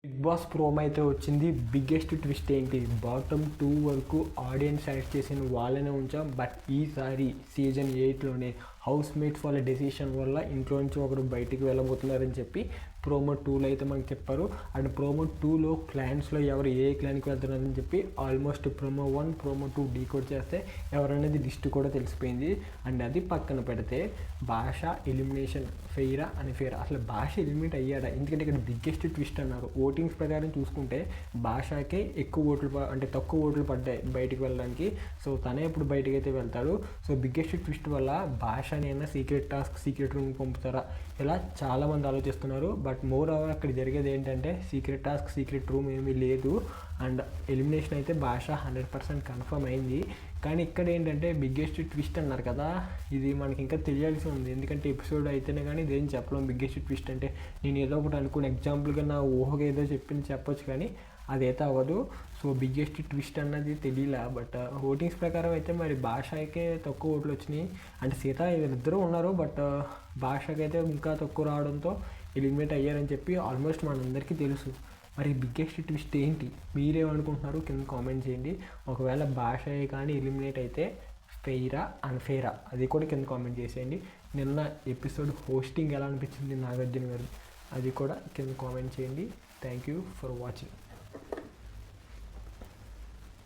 Big boss promo అయితే వచ్చింది. Biggest twist ఏంటి, బాటమ్ 2 వరకు ఆడియన్స్ సెలెక్ట్ చేసిన వాళ్ళనే ఉంచాం. బట్ ఈసారి సీజన్ 8లోనే హౌస్ మేట్స్ వాళ్ళ డెసిషన్ వల్ల ఇంట్లో నుంచి ఒకరు బయటికి వెళ్ళబోతున్నారని చెప్పి ప్రోమో 2లో అయితే మనకు చెప్పారు. అండ్ ప్రోమో 2లో క్లాన్స్లో ఎవరు ఏ క్లాన్కి వెళ్తున్నారని చెప్పి ఆల్మోస్ట్ ప్రోమో 1 ప్రోమో 2 డీకోడ్ చేస్తే ఎవరనేది లిస్ట్ కూడా తెలిసిపోయింది. అండ్ అది పక్కన పెడితే భాష ఎలిమినేషన్ ఫెయిరా అని ఫెయిర్, అసలు భాష ఎలిమినేట్ అయ్యాడా? ఎందుకంటే ఇక్కడ బిగ్గెస్ట్ ట్విస్ట్ అన్నారు. ఓటింగ్స్ ప్రకారం చూసుకుంటే భాషకే ఎక్కువ ఓట్లు అంటే తక్కువ ఓట్లు పడ్డాయి బయటికి వెళ్ళడానికి. సో తనే ఇప్పుడు బయటకు అయితే వెళ్తాడు. సో బిగ్గెస్ట్ ట్విస్ట్ వల్ల భాషని అయినా సీక్రెట్ టాస్క్ సీక్రెట్ రూమ్ పంపుతారా, ఇలా చాలామంది ఆలోచిస్తున్నారు. బట్ మోర్ ఓవర్ అక్కడ జరిగేది ఏంటంటే సీక్రెట్ టాస్క్ సీక్రెట్ రూమ్ ఏమీ లేదు. అండ్ ఎలిమినేషన్ అయితే భాష 100% కన్ఫర్మ్ అయింది. కానీ ఇక్కడ ఏంటంటే బిగ్గెస్ట్ ట్విస్ట్ అన్నారు కదా, ఇది మనకి ఇంకా తెలియాల్సి ఉంది. ఎందుకంటే ఎపిసోడ్ అయితేనే కానీ ఇదేం చెప్పలేం. బిగ్గెస్ట్ ట్విస్ట్ అంటే నేను ఏదో ఒకటి అనుకుని ఎగ్జాంపుల్గా నా ఊహగా ఏదో చెప్పింది చెప్పొచ్చు, కానీ అదైతే అవ్వదు. సో బిగ్గెస్ట్ ట్విస్ట్ అన్నది తెలియలే. బట్ ఓటింగ్స్ ప్రకారం అయితే మరి భాషకే తక్కువ ఓట్లు వచ్చినాయి. అంటే సీత వీళ్ళిద్దరూ ఉన్నారు, బట్ భాషకైతే ఇంకా తక్కువ రావడంతో ఎలిమినేట్ అయ్యారని చెప్పి ఆల్మోస్ట్ మనందరికీ తెలుసు. మరి బిగ్గెస్ట్ ట్విస్ట్ ఏంటి, మీరేమనుకుంటున్నారు కింద కామెంట్ చేయండి. ఒకవేళ భాష కానీ ఎలిమినేట్ అయితే ఫెయిరా అన్ఫెయిరా అది కూడా కింద కామెంట్ చేసేయండి. నిన్న ఎపిసోడ్ హోస్టింగ్ ఎలా అనిపించింది నాగార్జున గారు, అది కూడా కింద కామెంట్ చేయండి. Thank you for watching.